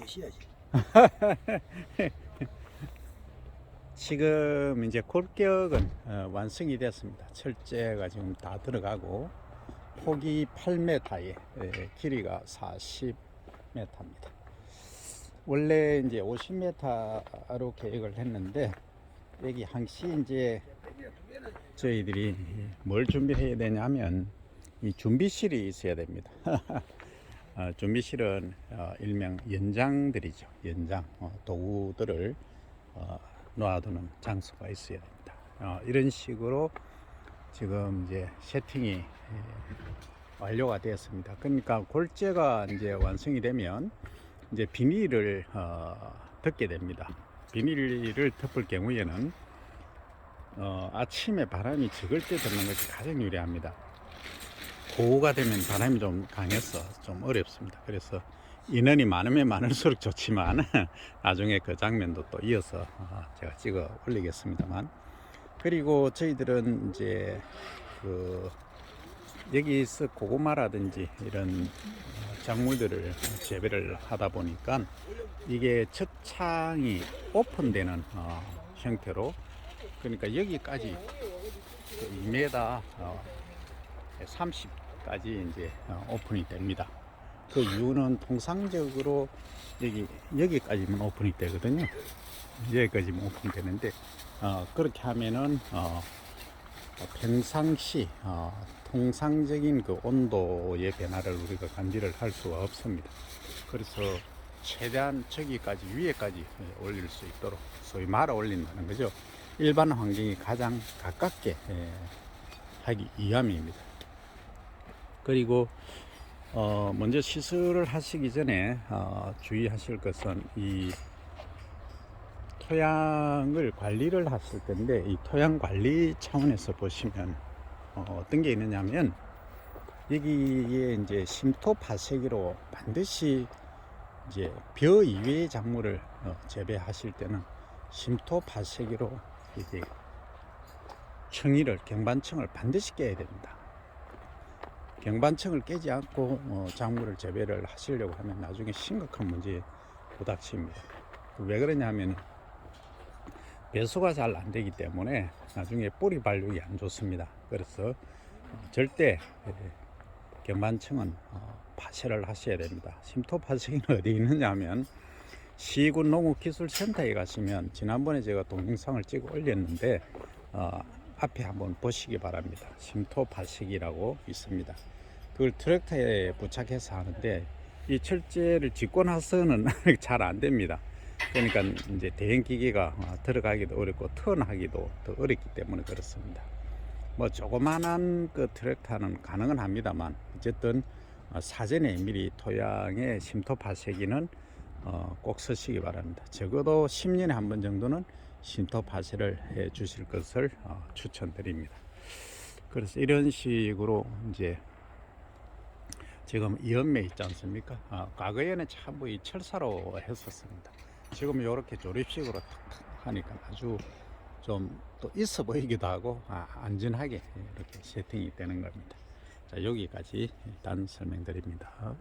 계셔야지. 지금 이제 골격은 완성이 됐습니다. 철제가 지금 다 들어가고 폭이 8m에 길이가 40m입니다. 원래 이제 50m로 계획을 했는데 여기 항시 이제 저희들이 뭘 준비해야 되냐면 이 준비실이 있어야 됩니다. 준비실은 일명 연장들이죠. 연장 도구들을 놓아두는 장소가 있어야 됩니다. 이런 식으로 지금 이제 세팅이 완료가 되었습니다. 그러니까 골재가 이제 완성이 되면 이제 비닐을 덮게 됩니다. 비닐을 덮을 경우에는 아침에 바람이 적을 때 덮는 것이 가장 유리합니다. 오후가 되면 바람이 좀 강해서 좀 어렵습니다. 그래서 인원이 많으면 많을수록 좋지만 나중에 그 장면도 또 이어서 제가 찍어 올리겠습니다만, 그리고 저희들은 이제 여기서 고구마라든지 이런 작물들을 재배를 하다 보니까 이게 척창이 오픈되는 형태로, 그러니까 여기까지 2m 30까지 이제 오픈이 됩니다. 그 이유는 통상적으로 여기까지만 오픈이 되거든요. 여기까지만 오픈이 되는데 그렇게 하면은 평상시 통상적인 그 온도의 변화를 우리가 감지를 할 수가 없습니다. 그래서 최대한 저기까지 위에까지 올릴 수 있도록 소위 말아 올린다는 거죠. 일반 환경이 가장 가깝게 하기 위함입니다. 그리고 먼저 시술을 하시기 전에 주의하실 것은 이 토양을 관리를 하실 건데, 이 토양 관리 차원에서 보시면 어떤 게 있느냐면, 여기에 이제 심토 파쇄기로 반드시 이제 벼 이외의 작물을 재배하실 때는 심토 파쇄기로 이게 경반층을 반드시 깨야 됩니다. 경반층을 깨지 않고 작물을 재배를 하시려고 하면 나중에 심각한 문제에 부닥칩니다. 왜 그러냐면 배수가 잘 안 되기 때문에 나중에 뿌리 발육이 안 좋습니다. 그래서 절대 경반층은 파쇄를 하셔야 됩니다. 심토 파쇄기는 어디 있느냐면 시군 농업기술센터에 가시면, 지난번에 제가 동영상을 찍어 올렸는데 앞에 한번 보시기 바랍니다. 심토 파쇄기라고 있습니다. 그걸 트랙터에 부착해서 하는데 이 철제를 짓고 나서는 잘 안 됩니다. 그러니까 이제 대형 기계가 들어가기도 어렵고 턴하기도 더 어렵기 때문에 그렇습니다. 뭐 조그만한 그 트랙터는 가능은 합니다만, 어쨌든 사전에 미리 토양의 심토 파쇄기는 꼭 쓰시기 바랍니다. 적어도 10년에 한 번 정도는 심토 파쇄를 해 주실 것을 추천드립니다. 그래서 이런 식으로 이제 지금 이연매 있지 않습니까? 과거에는 참 이 철사로 했었습니다. 지금 이렇게 조립식으로 탁탁 하니까 아주 좀 또 있어 보이기도 하고 안전하게 이렇게 세팅이 되는 겁니다. 자, 여기까지 일단 설명드립니다.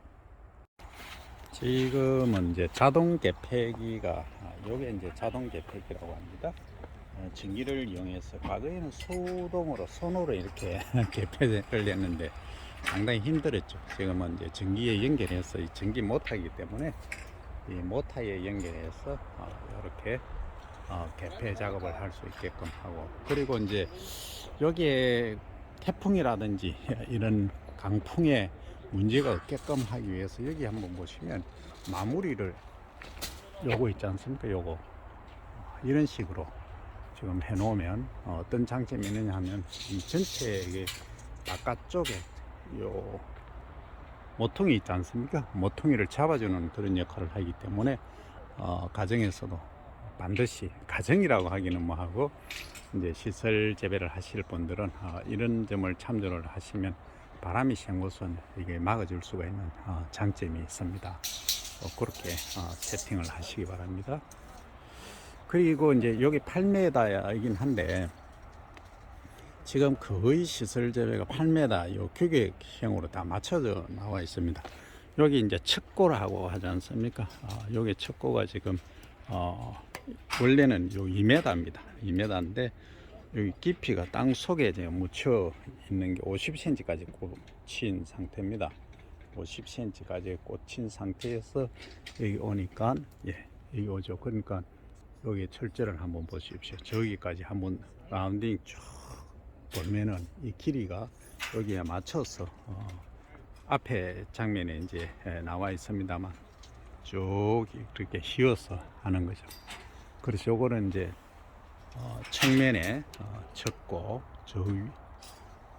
지금은 이제 자동 개폐기가 요게 이제 자동 개폐기라고 합니다. 전기를 이용해서, 과거에는 수동으로 손으로 이렇게 개폐를 했는데 상당히 힘들었죠. 지금은 이제 전기에 연결해서 이 전기 모터이기 때문에 이 모터에 연결해서 이렇게 개폐 작업을 할 수 있게끔 하고, 그리고 이제 여기에 태풍이라든지 이런 강풍에 문제가 없게끔 하기 위해서 여기 한번 보시면 마무리를 요거 있지 않습니까? 요거 이런 식으로 지금 해 놓으면 어떤 장점이 있느냐 하면, 이 전체의 바깥쪽에 요 모퉁이 있지 않습니까? 모퉁이를 잡아주는 그런 역할을 하기 때문에 가정에서도 반드시, 가정이라고 하기는 뭐하고 이제 시설 재배를 하실 분들은 이런 점을 참조를 하시면 바람이 샌 곳은 이게 막아줄 수가 있는 장점이 있습니다. 그렇게 세팅을 하시기 바랍니다. 그리고 이제 여기 8m이긴 한데 지금 거의 시설 재배가 8m 요 규격형으로 다 맞춰져 나와 있습니다. 여기 이제 척고라고 하지 않습니까? 여기 척고가 지금 원래는 요 2m입니다. 2m인데 여기 깊이가 땅 속에 지금 묻혀 있는 게 50cm까지 꽂힌 상태입니다. 50cm까지 꽂힌 상태에서 여기 오니까 여기 오죠. 그러니까 여기 철제를 한번 보십시오. 저기까지 한번 라운딩 쭉 돌면은 이 길이가 여기에 맞춰서 앞에 장면에 이제 나와 있습니다만 쭉 이렇게 휘어서 하는 거죠. 그래서 요거는 이제 측면에 쳤고 저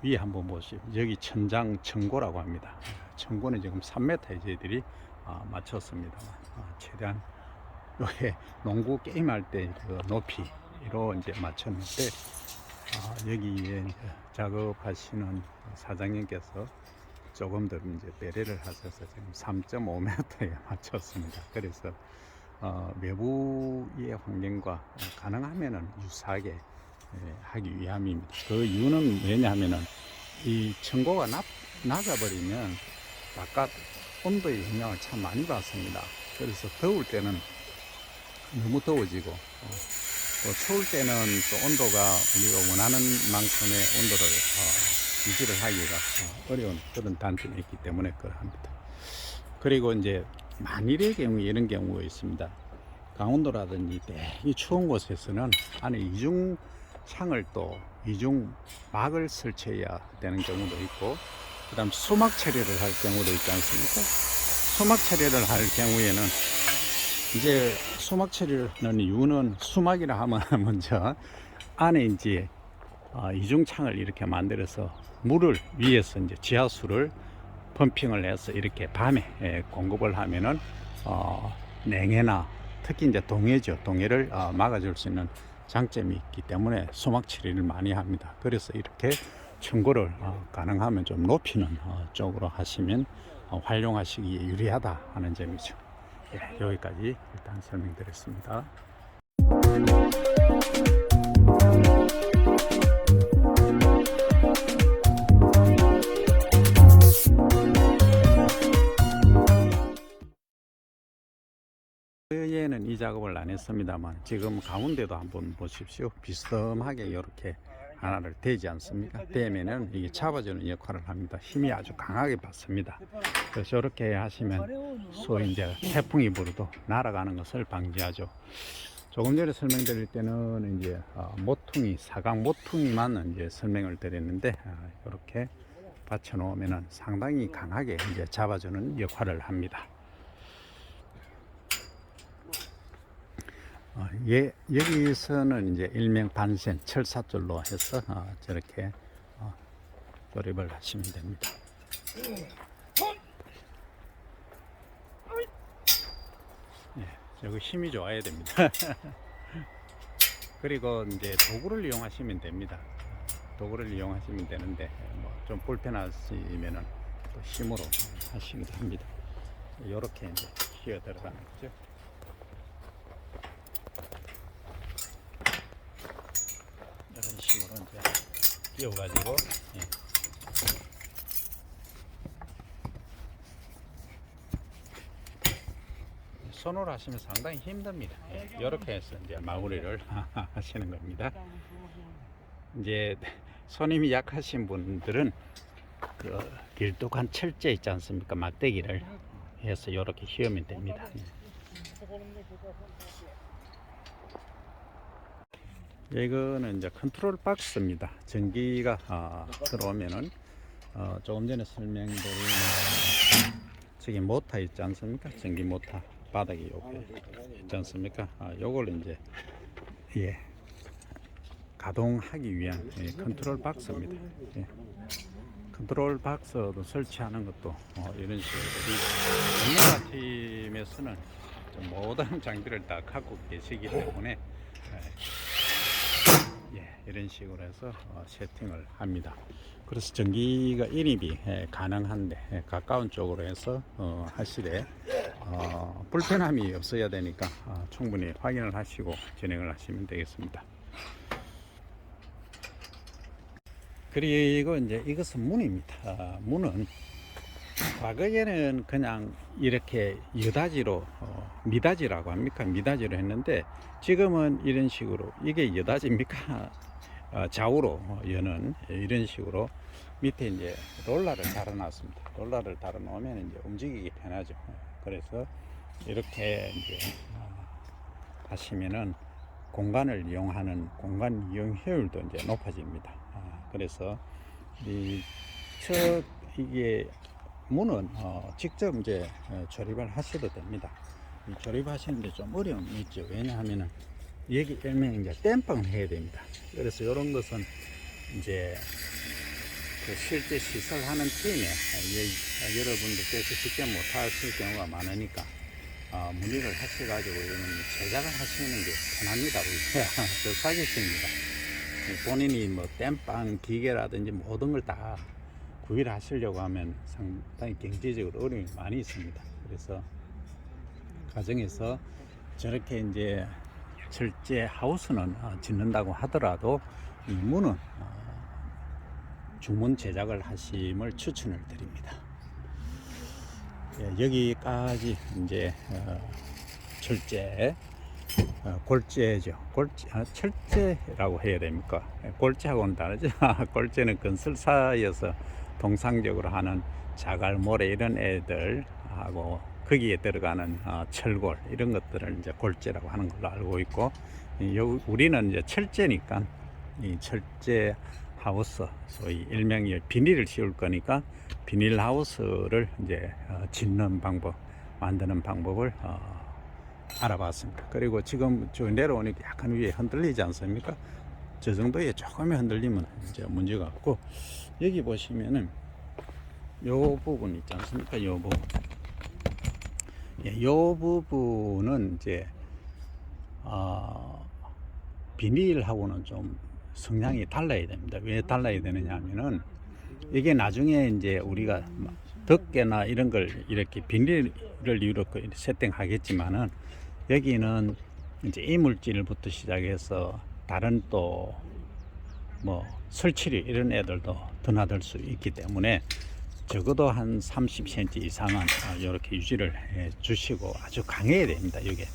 위에 한번 보시죠. 여기 천장 청고라고 합니다. 청고는 지금 3m에 저희들이 맞췄습니다만 최대한 여기 농구 게임할 때 그 높이로 이제 맞췄는데 여기에 이제 작업하시는 사장님께서 조금 더 이제 배려를 하셔서 지금 3.5m에 맞췄습니다. 그래서 외부의 환경과 가능하면은 유사하게 하기 위함입니다. 그 이유는 왜냐하면은 이 청고가 낮아버리면 바깥 온도의 영향을 참 많이 받습니다. 그래서 더울 때는 너무 더워지고 또 추울 때는 또 온도가 우리가 원하는 만큼의 온도를 유지를 하기가 어려운 그런 단점이 있기 때문에 그러합니다. 그리고 이제 만일의 경우에 이런 경우가 있습니다. 강원도라든지 되게 추운 곳에서는 안에 이중창을 또 이중막을 설치해야 되는 경우도 있고, 그 다음 수막 처리를 할 경우도 있지 않습니까? 수막 처리를 할 경우에는 이제 수막 처리를 하는 이유는 수막이라 하면 먼저 안에 이제 이중창을 이렇게 만들어서 물을 위에서 이제 지하수를 펌핑을 해서 이렇게 밤에 공급을 하면은 냉해나 특히 이제 동해를 막아줄 수 있는 장점이 있기 때문에 수막 처리를 많이 합니다. 그래서 이렇게 청고를 가능하면 좀 높이는 쪽으로 하시면 활용하시기에 유리하다 하는 점이죠. 여기까지 일단 설명드렸습니다. 얘는 이 작업을 안 했습니다만 지금 가운데도 한번 보십시오. 비스듬하게 이렇게 하나를 대지 않습니까? 대면은 이게 잡아주는 역할을 합니다. 힘이 아주 강하게 받습니다. 그래서 이렇게 하시면 소위 이제 태풍이 불어도 날아가는 것을 방지하죠. 조금 전에 설명드릴 때는 이제 모퉁이, 사각 모퉁이만 이제 설명을 드렸는데 이렇게 받쳐 놓으면은 상당히 강하게 이제 잡아주는 역할을 합니다. 여기서는 이제 일명 반센 철사줄로 해서 저렇게 조립을 하시면 됩니다. 여기 힘이 좋아야 됩니다. 그리고 이제 도구를 이용하시면 됩니다. 도구를 이용하시면 되는데 좀 불편하시면은 또 힘으로 하시기도 합니다. 이렇게 이제 휘어 들어가는 거죠. 이런 식으로 이제 끼워가지고 손으로 하시면 상당히 힘듭니다. 이렇게 해서 이제 마무리를 하시는 겁니다. 이제 손님이 약하신 분들은 그 길쭉한 철제 있지 않습니까? 막대기를 해서 이렇게 휘으면 됩니다. 이거는 이제 컨트롤 박스입니다. 전기가 들어오면은 조금 전에 설명드린 저기 모터 있지 않습니까? 전기 모터 바닥에 요게 있지 않습니까? 요걸 이제 가동하기 위한 컨트롤 박스입니다. 컨트롤 박스도 설치하는 것도 이런 식으로 우리 전문가 팀에서는 좀 모든 장비를 다 갖고 계시기 때문에 이런 식으로 해서 세팅을 합니다. 그래서 전기가 인입이 가능한데 가까운 쪽으로 해서 하시되 불편함이 없어야 되니까 충분히 확인을 하시고 진행을 하시면 되겠습니다. 그리고 이제 이것은 문입니다. 문은 과거에는 그냥 이렇게 여다지로 미다지라고 합니까? 미다지로 했는데 지금은 이런 식으로 이게 여다지입니까? 좌우로 여는 이런 식으로 밑에 이제 롤러를 달아놨습니다. 롤러를 달아놓으면 이제 움직이기 편하죠. 그래서 이렇게 이제 하시면은 공간을 이용하는 공간 이용 효율도 이제 높아집니다. 그래서 이게 문은 직접 이제 조립을 하셔도 됩니다. 조립하시는데 좀 어려움이 있죠. 왜냐하면은 여기 일명 이제 땜빵을 해야 됩니다. 그래서 이런 것은 이제 그 실제 시설하는 팀에 여러분들께서 직접 못하실 경우가 많으니까 문의를 하셔가지고 이런 제작을 하시는 게 편합니다. 저 사기십니다. 본인이 뭐 땜빵 기계라든지 모든 걸 다 구비를 하시려고 하면 상당히 경제적으로 어려움이 많이 있습니다. 그래서 가정에서 저렇게 이제 철제 하우스는 짓는다고 하더라도 이 문은 중문 제작을 하심을 추천을 드립니다. 예, 여기까지 이제 철제 골재죠. 철제라고 해야 됩니까? 골재하고는 다르죠. 골재는 건설사에서 통상적으로 하는 자갈, 모래 이런 애들하고 거기에 들어가는 철골 이런 것들을 이제 골재라고 하는 걸로 알고 있고, 우리는 이제 철제니까 이 철제 하우스, 소위 일명의 비닐을 씌울 거니까 비닐 하우스를 이제 짓는 방법, 만드는 방법을 알아봤습니다. 그리고 지금 저 내려오니까 약간 위에 흔들리지 않습니까? 저 정도에 조금의 흔들리면 이제 문제가 없고, 여기 보시면은 요 부분 있지 않습니까? 요 부분. 예, 요 부분은 이제 비닐하고는 좀 성향이 달라야 됩니다. 왜 달라야 되느냐 하면은 이게 나중에 이제 우리가 덮개나 이런 걸 이렇게 비닐을 이렇게 세팅하겠지만은 여기는 이제 이물질부터 시작해서 다른 또 뭐 설치류 이런 애들도 드나들 수 있기 때문에 적어도 한 30cm 이상은 이렇게 유지를 해 주시고 아주 강해야 됩니다. 이게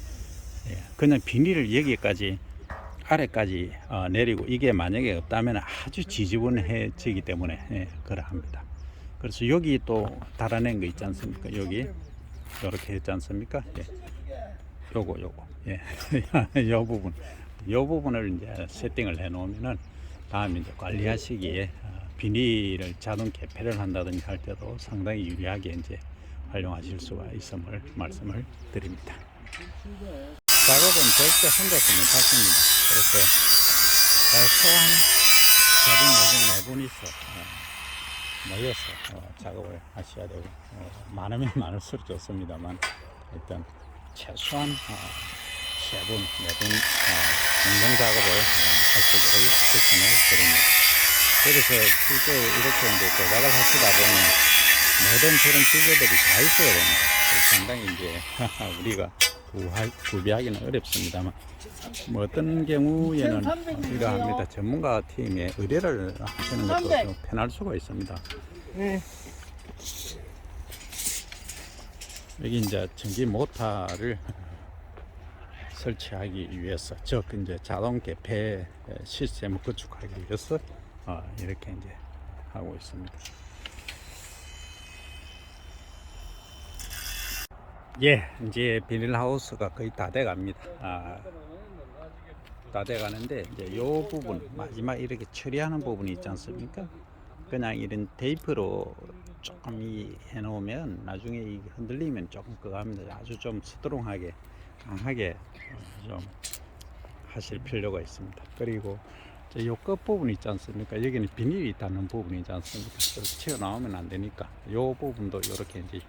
그냥 비닐을 여기까지 아래까지 내리고 이게 만약에 없다면 아주 지저분해지기 때문에 그러합니다. 그래서 여기 또 달아낸 거 있지 않습니까? 여기 이렇게 했지 않습니까? 요거 요 부분을 이제 세팅을 해 놓으면은 다음에 이제 관리하시기에 비닐을 자동 개폐를 한다든지 할 때도 상당히 유리하게 이제 활용하실 수가 있음을 말씀을 드립니다. 작업은 절대 혼자서 못하십니다. 그래서 최소한 4분 내분 있어 모여서 작업을 하셔야 되고, 많으면 많을수록 좋습니다만 일단 최소한 3분 내분 공동 작업을 하시기를 추천을 드립니다. 그래서 실제 이렇게 이제 제작을 하시다 보면 모든 저런 기계들이 다 있어야 됩니다. 상당히 이제 우리가 구비하기는 어렵습니다만, 뭐 어떤 경우에는 이러합니다. 전문가 팀에 의뢰를 하시는 것도 좀 편할 수가 있습니다. 여기 이제 전기 모터를 설치하기 위해서, 즉 이제 자동 개폐 시스템을 구축하기 위해서 이렇게 이제 하고 있습니다. 예, 이제 비닐하우스가 거의 다 돼 갑니다. 다 돼 가는데 이제 요 부분 마지막 이렇게 처리하는 부분이 있지 않습니까? 그냥 이런 테이프로 조금 해 놓으면 나중에 이 흔들리면 조금 그거 합니다. 아주 좀 스트롱하게 강하게 좀 하실 필요가 있습니다. 그리고 요 끝부분 있지 않습니까? 여기는 비닐이 닿는 부분이지 않습니까? 그렇게 튀어나오면 안 되니까 요 부분도 이렇게 이제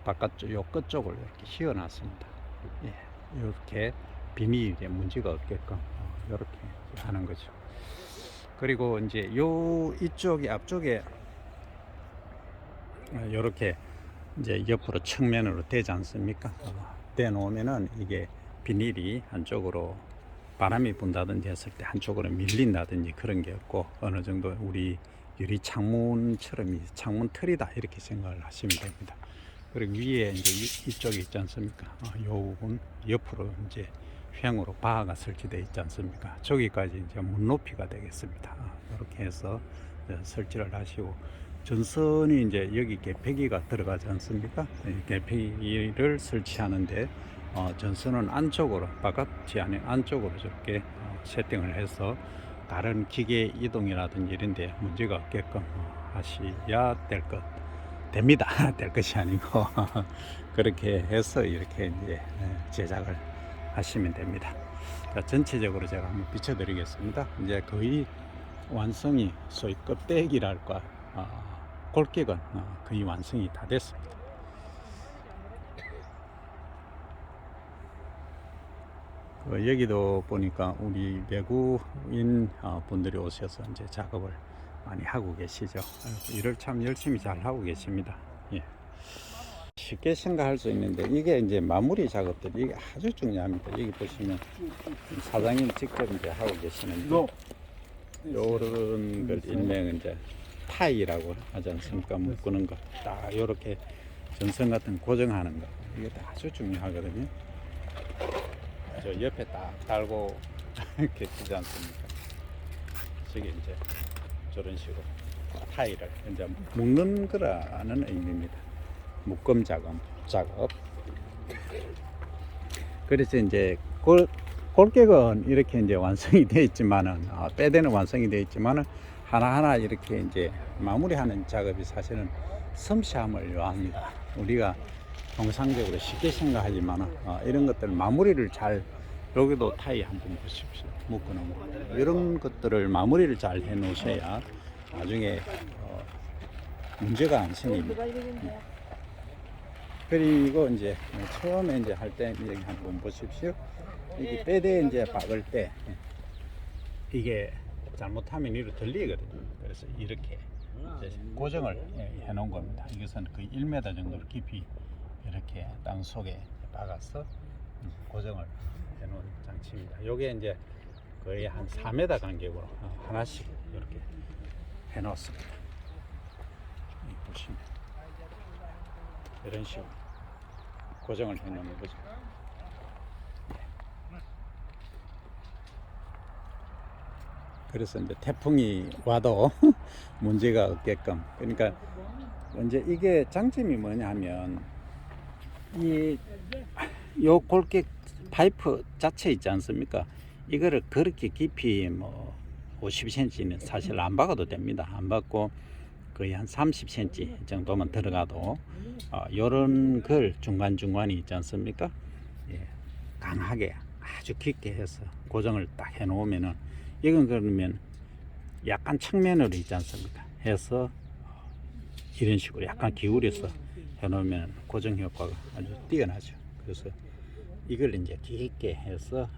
바깥쪽 요 끝쪽을 이렇게 씌워놨습니다. 예, 이렇게 비닐에 문제가 없게끔 이렇게 하는 거죠. 그리고 이제 요 이쪽이 앞쪽에 이렇게 이제 옆으로 측면으로 되지 않습니까? 대 놓으면은 이게 비닐이 한쪽으로 바람이 분다든지 했을 때 한쪽으로 밀린다든지 그런 게 없고, 어느 정도 우리 유리 창문처럼 창문 틀이다 이렇게 생각을 하시면 됩니다. 그리고 위에 이제 이쪽에 있지 않습니까? 요 부분 옆으로 이제 횡으로 바가 설치되어 있지 않습니까? 저기까지 이제 문 높이가 되겠습니다. 이렇게 해서 설치를 하시고 전선이 이제 여기 개폐기가 들어가지 않습니까? 개폐기를 설치하는데 전선은 안쪽으로 바깥이 아닌 안쪽으로 저렇게 세팅을 해서 다른 기계 이동이라든지 이런 데 문제가 없게끔 하셔야 됩니다. 될 것이 아니고 그렇게 해서 이렇게 이제 제작을 하시면 됩니다. 자, 전체적으로 제가 한번 비춰드리겠습니다. 이제 거의 완성이 소위 껍데기랄까 골격은 거의 완성이 다 됐습니다. 여기도 보니까 우리 외국인 분들이 오셔서 이제 작업을 많이 하고 계시죠. 일을 참 열심히 잘 하고 계십니다. 예. 쉽게 생각할 수 있는데 이게 이제 마무리 작업들이 이게 아주 중요합니다. 여기 보시면 사장님 직접 이제 하고 계시는데 요런 걸 일명 이제 타이라고 하지 않습니까? 묶는 거 딱 요렇게 전선 같은 고정하는 거 이게 아주 중요하거든요. 저 옆에 딱 달고 계시지 않습니까? 저게 이제 저런 식으로 타일을 이제 묶는 거라는 의미입니다. 묶음 작업. 그래서 이제 골격은 이렇게 이제 완성이 되어 있지만은 빼대는 완성이 되어 있지만은 하나하나 이렇게 이제 마무리하는 작업이 사실은 섬세함을 요합니다. 우리가 통상적으로 쉽게 생각하지만은 이런 것들 마무리를 잘 여기도 타이 한번 보십시오. 묶어놓은 거 이런 것들을 마무리를 잘 해 놓으셔야 나중에 문제가 안 생깁니다. 그리고 이제 처음에 이제 할 때 여기 한번 보십시오. 이게 빼대 이제 박을 때 이게 잘못하면 이로 들리거든요. 그래서 이렇게 이제 고정을 해 놓은 겁니다. 이것은 거의 1m 정도로 깊이 이렇게 땅 속에 박아서 고정을 해 놓은 장치입니다. 요게 이제 거의 한 4m 간격으로 하나씩 이렇게 해 놓습니다. 보시면 이런 식으로 고정을 해 놓는 거죠. 그래서 이제 태풍이 와도 문제가 없게끔. 그러니까 이제 이게 장점이 뭐냐 하면 요 골격 파이프 자체 있지 않습니까? 이거를 그렇게 깊이 뭐 50cm는 사실 안 박아도 됩니다. 안 박고 거의 한 30cm 정도만 들어가도 요런 걸 중간중간이 있지 않습니까? 예, 강하게 아주 깊게 해서 고정을 딱 해 놓으면은 이건 그러면 약간 측면으로 있지 않습니까? 해서 이런 식으로 약간 기울여서 해 놓으면 고정 효과가 아주 뛰어나죠. 그래서 이걸 이제 깊게 해서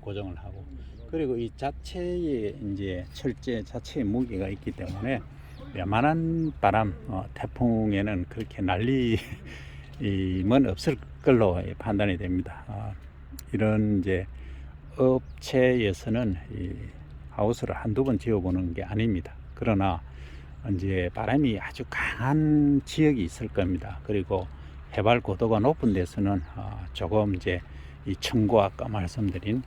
고정을 하고, 그리고 이 자체에 이제 철제 자체의 무게가 있기 때문에 웬만한 바람 태풍에는 그렇게 날림은 없을 걸로 판단이 됩니다. 이런 이제 업체에서는 이 하우스를 한두 번 지어보는 게 아닙니다. 그러나 이제 바람이 아주 강한 지역이 있을 겁니다. 그리고 해발 고도가 높은 데서는 조금 이제 이 청고, 아까 말씀드린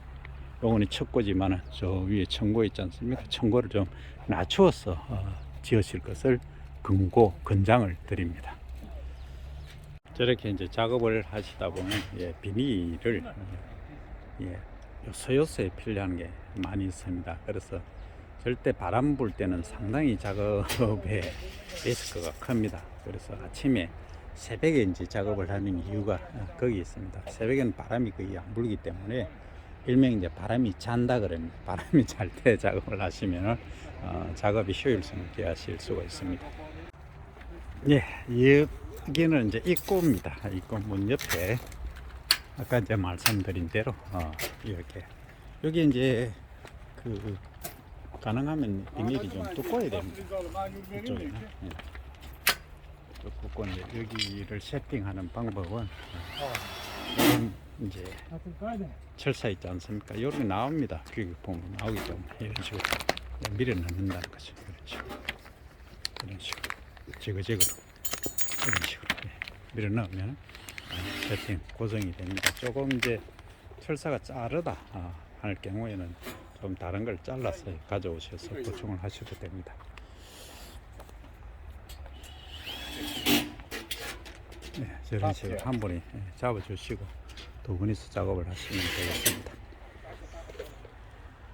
요거는 척고지만은 저 위에 청고 있지 않습니까? 청고를 좀 낮추어서 지으실 것을 권장을 드립니다. 저렇게 이제 작업을 하시다 보면 비닐을 요소요소에 필요한 게 많이 있습니다. 그래서 절대 바람 불 때는 상당히 작업에 리스크가 큽니다. 그래서 아침에 새벽에 이제 작업을 하는 이유가 거기 있습니다. 새벽에는 바람이 거의 안 불기 때문에 일명 이제 바람이 잔다 그럽니다. 바람이 잘 때 작업을 하시면 작업이 효율성 있게 하실 수가 있습니다. 예, 여기는 이제 입구입니다. 입구 문 옆에 아까 이제 말씀드린 대로 이렇게 여기 이제 그 가능하면 비닐이 좀 두꺼워야 됩니다. 이쪽에는 두껍고 이제 여기를 세팅하는 방법은 이런 이제 철사 있지 않습니까? 이렇게 나옵니다. 교육 보면 나오기 때문에 이런 식으로 밀어 넣는다는 거죠. 이런 식으로. 이런 식으로 지그재그로 이런 식으로 밀어 넣으면 세팅 고정이 됩니다. 조금 이제 철사가 자르다 할 경우에는 좀 다른 걸 잘라서 가져오셔서 보충을 하셔도 됩니다. 저런 식으로 한 분이 잡아주시고 두 분이서 작업을 하시면 되겠습니다.